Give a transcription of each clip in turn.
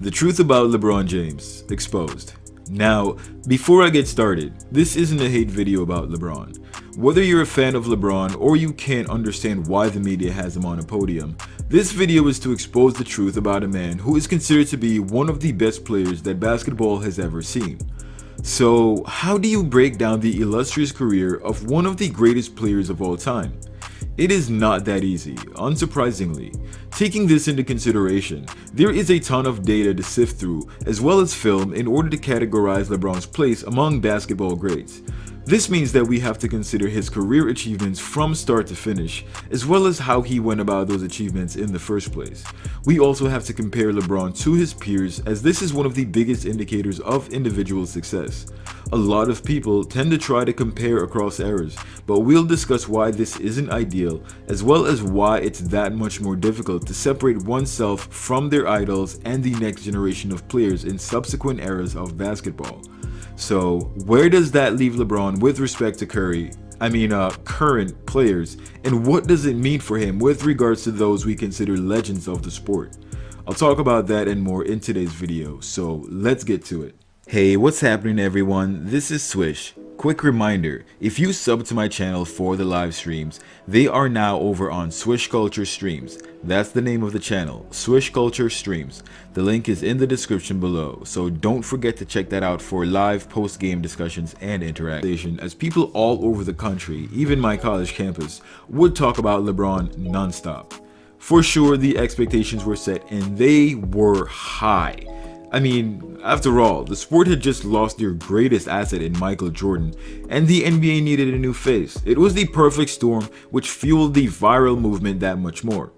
The truth about LeBron James, exposed. Now, before I get started, this isn't a hate video about LeBron. Whether you're a fan of LeBron or you can't understand why the media has him on a podium, this video is to expose the truth about a man who is considered to be one of the best players that basketball has ever seen. So, how do you break down the illustrious career of one of the greatest players of all time? It is not that easy, unsurprisingly. Taking this into consideration, there is a ton of data to sift through as well as film in order to categorize LeBron's place among basketball greats. This means that we have to consider his career achievements from start to finish, as well as how he went about those achievements in the first place. We also have to compare LeBron to his peers, as this is one of the biggest indicators of individual success. A lot of people tend to try to compare across eras, but we'll discuss why this isn't ideal, as well as why it's that much more difficult to separate oneself from their idols and the next generation of players in subsequent eras of basketball. So, where does that leave LeBron with respect to current players, and what does it mean for him with regards to those we consider legends of the sport? I'll talk about that and more in today's video, so let's get to it. Hey, what's happening everyone? This is Swish. Quick reminder, if you sub to my channel for the live streams, they are now over on Swish Culture Streams. That's the name of the channel, Swish Culture Streams. The link is in the description below, so don't forget to check that out for live post-game discussions and interaction, as people all over the country, even my college campus, would talk about LeBron non-stop. For sure, the expectations were set and they were high. After all, the sport had just lost their greatest asset in Michael Jordan, and the NBA needed a new face. It was the perfect storm, which fueled the viral movement that much more.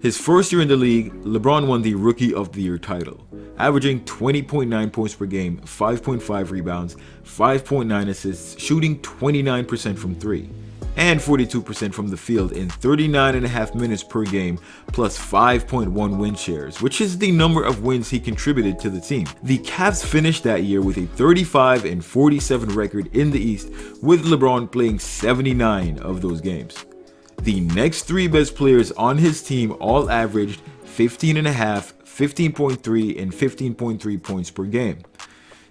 His first year in the league, LeBron won the Rookie of the Year title, averaging 20.9 points per game, 5.5 rebounds, 5.9 assists, shooting 29% from 3. And 42% from the field in 39.5 minutes per game, plus 5.1 win shares, which is the number of wins he contributed to the team. The Cavs finished that year with a 35-47 record in the East, with LeBron playing 79 of those games. The next three best players on his team all averaged 15.5, 15.3, and 15.3 points per game.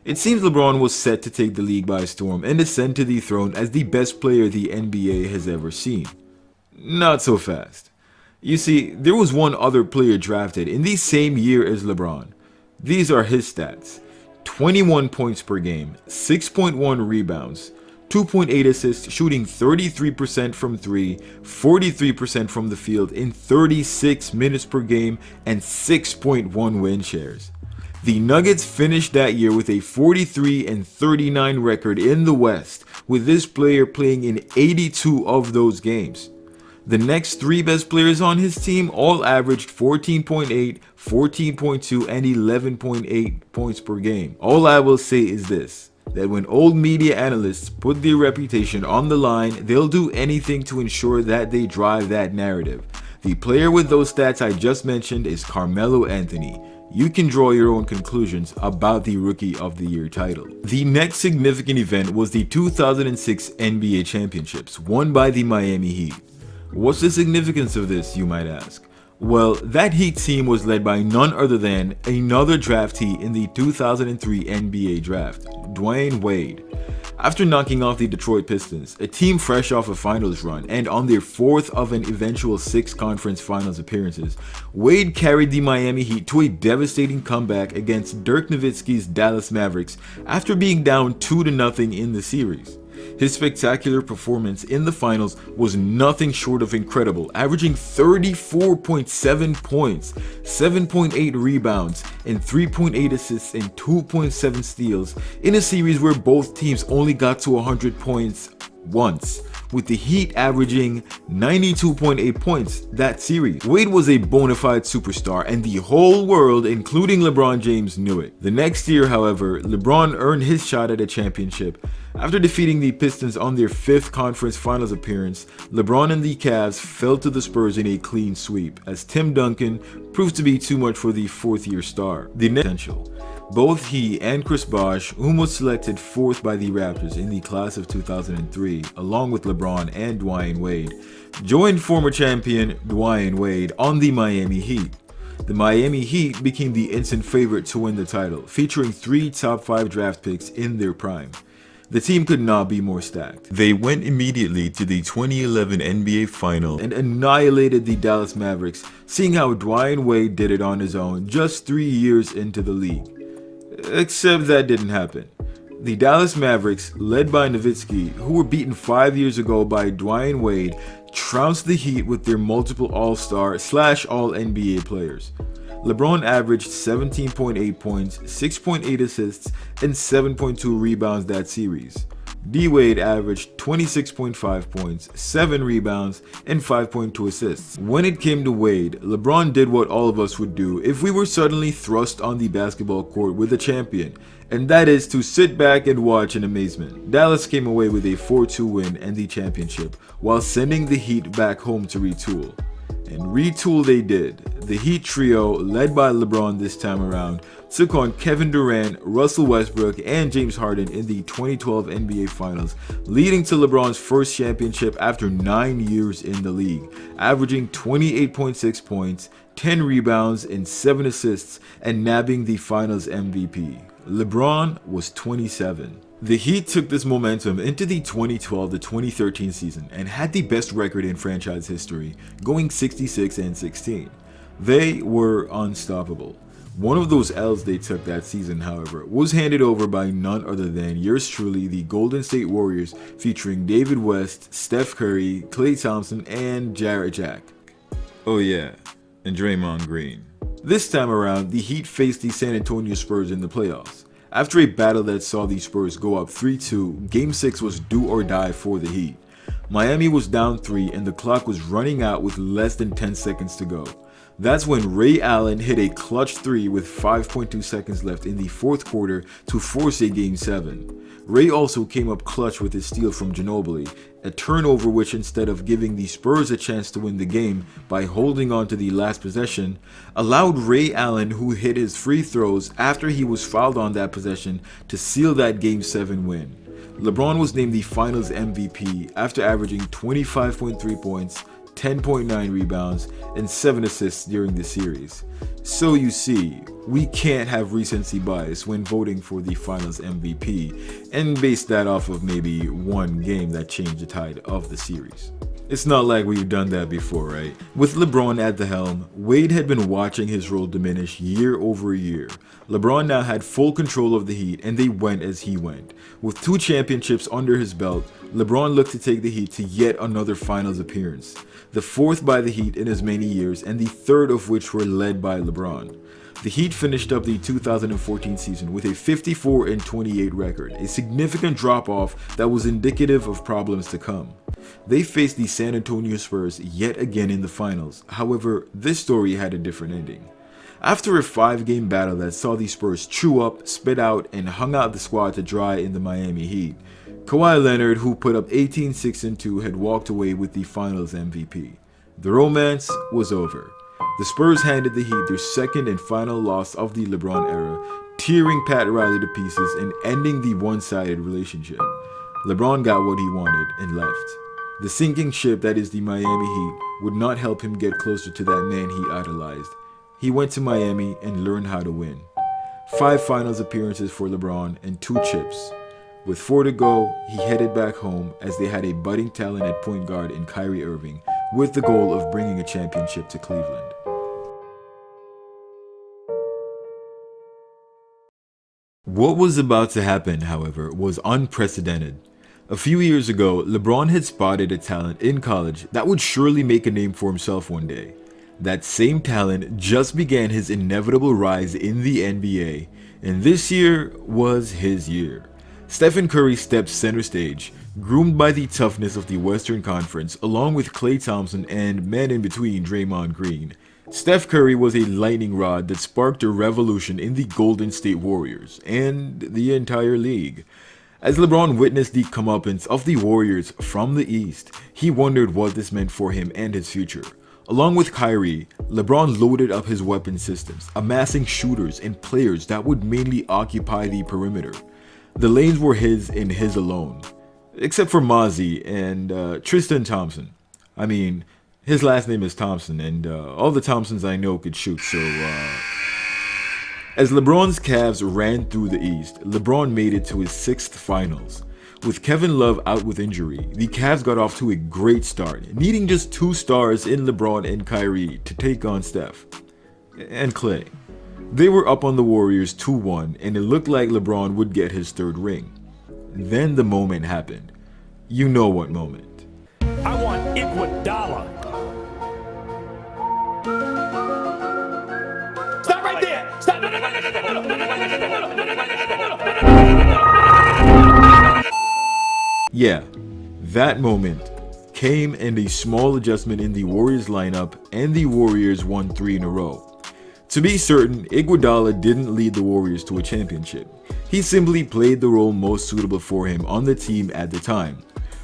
It seems LeBron was set to take the league by storm and ascend to the throne as the best player the NBA has ever seen. Not so fast. You see, there was one other player drafted in the same year as LeBron. These are his stats: 21 points per game, 6.1 rebounds, 2.8 assists, shooting 33% from 3, 43% from the field in 36 minutes per game, and 6.1 win shares. The Nuggets finished that year with a 43-39 record in the West, with this player playing in 82 of those games. The next three best players on his team all averaged 14.8, 14.2, and 11.8 points per game. All I will say is this, that when old media analysts put their reputation on the line, they'll do anything to ensure that they drive that narrative. The player with those stats I just mentioned is Carmelo Anthony. You can draw your own conclusions about the Rookie of the Year title. The next significant event was the 2006 NBA Championships, won by the Miami Heat. What's the significance of this, you might ask? Well, that Heat team was led by none other than another draftee in the 2003 NBA Draft, Dwyane Wade. After knocking off the Detroit Pistons, a team fresh off a finals run and on their fourth of an eventual 6 conference finals appearances, Wade carried the Miami Heat to a devastating comeback against Dirk Nowitzki's Dallas Mavericks after being down 2-0 in the series. His spectacular performance in the finals was nothing short of incredible, averaging 34.7 points, 7.8 rebounds, and 3.8 assists and 2.7 steals in a series where both teams only got to 100 points once, with the Heat averaging 92.8 points that series. Wade was a bona fide superstar and the whole world, including LeBron James, knew it. The next year, however, LeBron earned his shot at a championship. After defeating the Pistons on their 5th conference finals appearance, LeBron and the Cavs fell to the Spurs in a clean sweep, as Tim Duncan proved to be too much for the 4th-year star. The next potential. Both he and Chris Bosh, whom was selected 4th by the Raptors in the class of 2003, along with LeBron and Dwyane Wade, joined former champion Dwyane Wade on the Miami Heat. The Miami Heat became the instant favorite to win the title, featuring 3 top 5 draft picks in their prime. The team could not be more stacked. They went immediately to the 2011 NBA Finals and annihilated the Dallas Mavericks, seeing how Dwayne Wade did it on his own just 3 years into the league. Except that didn't happen. The Dallas Mavericks, led by Nowitzki, who were beaten 5 years ago by Dwayne Wade, trounced the Heat with their multiple All-Star / All-NBA players. LeBron averaged 17.8 points, 6.8 assists, and 7.2 rebounds that series. D-Wade averaged 26.5 points, 7 rebounds, and 5.2 assists. When it came to Wade, LeBron did what all of us would do if we were suddenly thrust on the basketball court with a champion, and that is to sit back and watch in amazement. Dallas came away with a 4-2 win and the championship, while sending the Heat back home to retool. And retool they did. The Heat trio, led by LeBron this time around, took on Kevin Durant, Russell Westbrook, and James Harden in the 2012 NBA Finals, leading to LeBron's first championship after 9 years in the league, averaging 28.6 points, 10 rebounds, and 7 assists, and nabbing the Finals MVP. LeBron was 27. The Heat took this momentum into the 2012 to 2013 season and had the best record in franchise history, going 66-16. They were unstoppable. One of those L's they took that season, however, was handed over by none other than yours truly, the Golden State Warriors, featuring David West, Steph Curry, Klay Thompson, and Jarrett Jack. Oh yeah, and Draymond Green. This time around, the Heat faced the San Antonio Spurs in the playoffs. After a battle that saw the Spurs go up 3-2, Game 6 was do or die for the Heat. Miami was down 3 and the clock was running out with less than 10 seconds to go. That's when Ray Allen hit a clutch 3 with 5.2 seconds left in the fourth quarter to force a Game 7. Ray also came up clutch with his steal from Ginobili, a turnover which, instead of giving the Spurs a chance to win the game by holding on to the last possession, allowed Ray Allen, who hit his free throws after he was fouled on that possession, to seal that Game 7 win. LeBron was named the Finals MVP after averaging 25.3 points, 10.9 rebounds, and 7 assists during the series. So you see, we can't have recency bias when voting for the Finals MVP and base that off of maybe one game that changed the tide of the series. It's not like we've done that before, right? With LeBron at the helm, Wade had been watching his role diminish year over year. LeBron now had full control of the Heat and they went as he went. With 2 championships under his belt, LeBron looked to take the Heat to yet another Finals appearance. The 4th by the Heat in as many years and the 3rd of which were led by LeBron. The Heat finished up the 2014 season with a 54-28 record, a significant drop-off that was indicative of problems to come. They faced the San Antonio Spurs yet again in the finals. However, this story had a different ending. After a 5-game battle that saw the Spurs chew up, spit out, and hung out the squad to dry in the Miami Heat, Kawhi Leonard, who put up 18, 6, and 2, had walked away with the Finals MVP. The romance was over. The Spurs handed the Heat their second and final loss of the LeBron era, tearing Pat Riley to pieces and ending the one-sided relationship. LeBron got what he wanted and left. The sinking ship that is the Miami Heat would not help him get closer to that man he idolized. He went to Miami and learned how to win. 5 finals appearances for LeBron and 2 chips. With 4 to go, he headed back home as they had a budding talent at point guard in Kyrie Irving, with the goal of bringing a championship to Cleveland. What was about to happen, however, was unprecedented. A few years ago, LeBron had spotted a talent in college that would surely make a name for himself one day. That same talent just began his inevitable rise in the NBA, and this year was his year. Stephen Curry stepped center stage, groomed by the toughness of the Western Conference, along with Klay Thompson and man in between Draymond Green. Steph Curry was a lightning rod that sparked a revolution in the Golden State Warriors and the entire league. As LeBron witnessed the comeuppance of the Warriors from the East, he wondered what this meant for him and his future. Along with Kyrie, LeBron loaded up his weapon systems, amassing shooters and players that would mainly occupy the perimeter. The lanes were his and his alone, except for Mozzie and Tristan Thompson. I mean, His last name is Thompson, and all the Thompsons I know could shoot, so as LeBron's Cavs ran through the East, LeBron made it to his 6th finals. With Kevin Love out with injury, the Cavs got off to a great start, needing just 2 stars in LeBron and Kyrie to take on Steph and Clay. They were up on the Warriors 2-1, and it looked like LeBron would get his 3rd ring. Then the moment happened. You know what moment. I want Iguodala. Stop right there. Stop. No, no, no, no, no, no, no, no, no, no, no, no, no, no. Yeah, that moment came and a small adjustment in the Warriors lineup, and the Warriors won 3 in a row. To be certain, Iguodala didn't lead the Warriors to a championship. He simply played the role most suitable for him on the team at the time.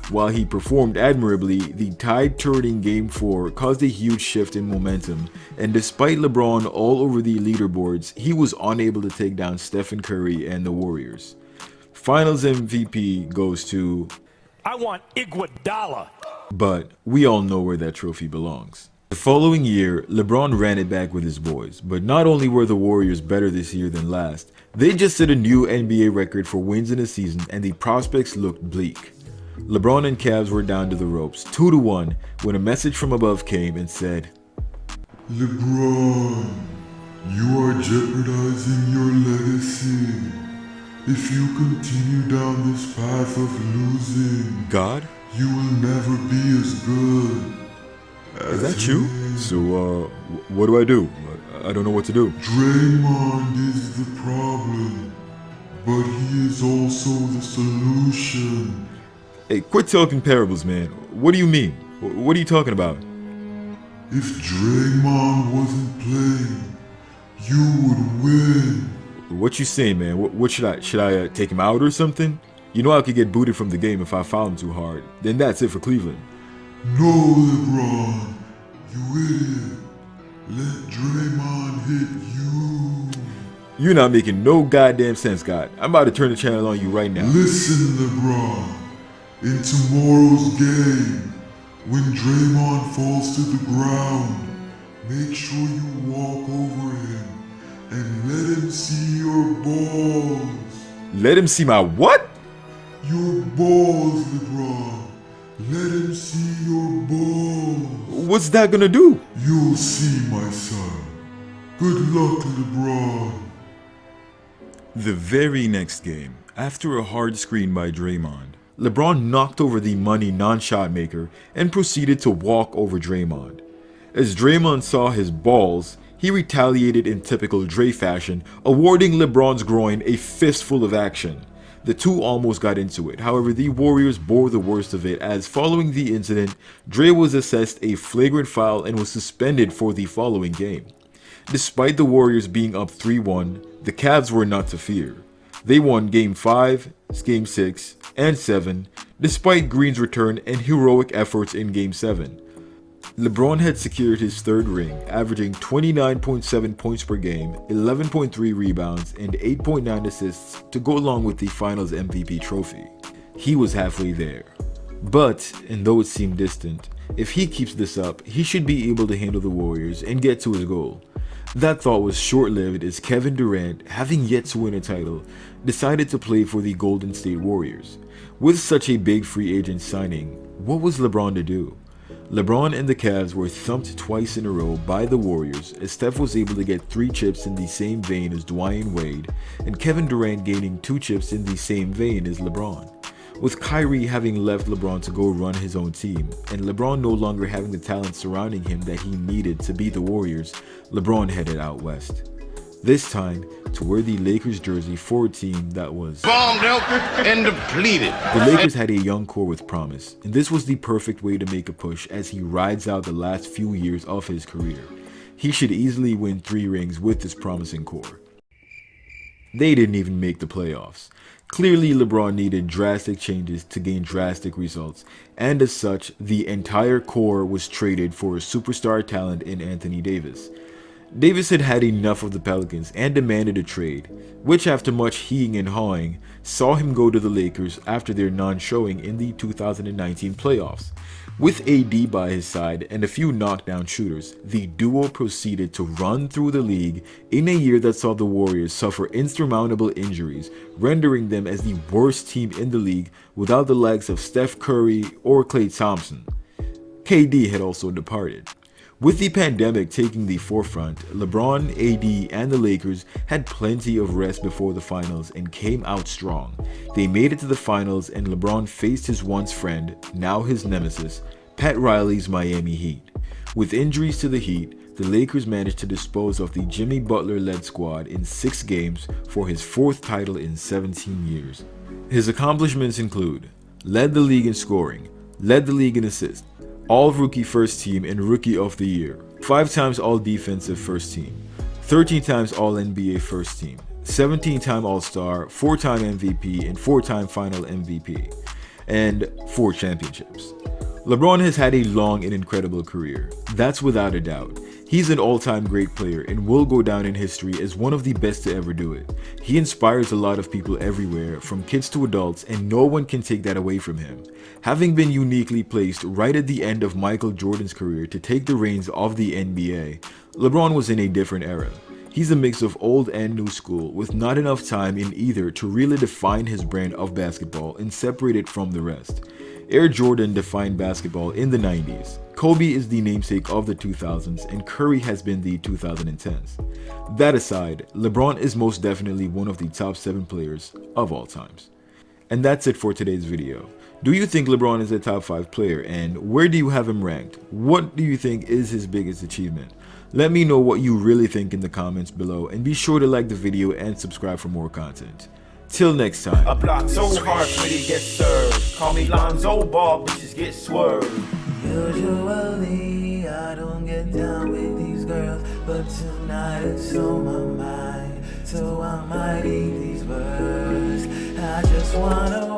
While he performed admirably, the tide-turning Game 4 caused a huge shift in momentum, and despite LeBron all over the leaderboards, he was unable to take down Steph Curry and the Warriors. Finals MVP goes to... I want Iguodala. But we all know where that trophy belongs. The following year, LeBron ran it back with his boys, but not only were the Warriors better this year than last, they just set a new NBA record for wins in a season, and the prospects looked bleak. LeBron and Cavs were down to the ropes, 2-1, when a message from above came and said, LeBron, you are jeopardizing your legacy. If you continue down this path of losing, God? You will never be as good. Is that you? So, what do I do? I don't know what to do. Draymond is the problem, but he is also the solution. Hey, quit talking parables, man. What do you mean? What are you talking about? If Draymond wasn't playing, you would win. What you saying, man? What should I take him out or something? You know I could get booted from the game if I foul him too hard. Then that's it for Cleveland. No, LeBron, you idiot. Let Draymond hit you. You're not making no goddamn sense, God. I'm about to turn the channel on you right now. Listen, LeBron. In tomorrow's game, when Draymond falls to the ground, make sure you walk over him and let him see your balls. Let him see my what? Your balls, LeBron. Let him see your balls. What's that gonna do? You'll see, my son. Good luck, LeBron. The very next game, after a hard screen by Draymond, LeBron knocked over the money non-shot maker and proceeded to walk over Draymond. As Draymond saw his balls, he retaliated in typical Dre fashion, awarding LeBron's groin a fistful of action. The two almost got into it, however the Warriors bore the worst of it, as following the incident, Dre was assessed a flagrant foul and was suspended for the following game. Despite the Warriors being up 3-1, the Cavs were not to fear. They won Game 5, Game 6, and 7, despite Green's return and heroic efforts in Game 7. LeBron had secured his 3rd ring, averaging 29.7 points per game, 11.3 rebounds, and 8.9 assists to go along with the Finals MVP trophy. He was halfway there. But, and though it seemed distant, if he keeps this up, he should be able to handle the Warriors and get to his goal. That thought was short-lived as Kevin Durant, having yet to win a title, decided to play for the Golden State Warriors. With such a big free agent signing, what was LeBron to do? LeBron and the Cavs were thumped twice in a row by the Warriors, as Steph was able to get 3 chips in the same vein as Dwayne Wade, and Kevin Durant gaining 2 chips in the same vein as LeBron. With Kyrie having left LeBron to go run his own team, and LeBron no longer having the talent surrounding him that he needed to beat the Warriors, LeBron headed out west. This time, to wear the Lakers jersey for a team that was bombed out and depleted. The Lakers had a young core with promise, and this was the perfect way to make a push as he rides out the last few years of his career. He should easily win 3 rings with this promising core. They didn't even make the playoffs. Clearly, LeBron needed drastic changes to gain drastic results, and as such, the entire core was traded for a superstar talent in Anthony Davis. Davis had had enough of the Pelicans and demanded a trade, which after much heeing and hawing, saw him go to the Lakers after their non-showing in the 2019 playoffs. With AD by his side and a few knockdown shooters, the duo proceeded to run through the league in a year that saw the Warriors suffer insurmountable injuries, rendering them as the worst team in the league without the likes of Steph Curry or Klay Thompson. KD had also departed. With the pandemic taking the forefront, LeBron, AD, and the Lakers had plenty of rest before the finals and came out strong. They made it to the finals and LeBron faced his once friend, now his nemesis, Pat Riley's Miami Heat. With injuries to the Heat, the Lakers managed to dispose of the Jimmy Butler-led squad in 6 games for his 4th title in 17 years. His accomplishments include: led the league in scoring, led the league in assists, All-Rookie First Team and Rookie of the Year, 5 times All-Defensive First Team, 13 times All-NBA First Team, 17-time All-Star, 4-time MVP, and 4-time Final MVP, and 4 championships. LeBron has had a long and incredible career, that's without a doubt. He's an all-time great player and will go down in history as one of the best to ever do it. He inspires a lot of people everywhere, from kids to adults, and no one can take that away from him. Having been uniquely placed right at the end of Michael Jordan's career to take the reins of the NBA, LeBron was in a different era. He's a mix of old and new school, with not enough time in either to really define his brand of basketball and separate it from the rest. Air Jordan defined basketball in the 90s. Kobe is the namesake of the 2000s, and Curry has been the 2010s. That aside, LeBron is most definitely one of the top 7 players of all times. And that's it for today's video. Do you think LeBron is a top 5 player, and where do you have him ranked? What do you think is his biggest achievement? Let me know what you really think in the comments below, and be sure to like the video and subscribe for more content. Till next time. A block so hard when it gets served. Call me Lonzo Ball, bitches get swerved. Usually I don't get down with these girls, but tonight it's on my mind, so I might eat these words. I just wanna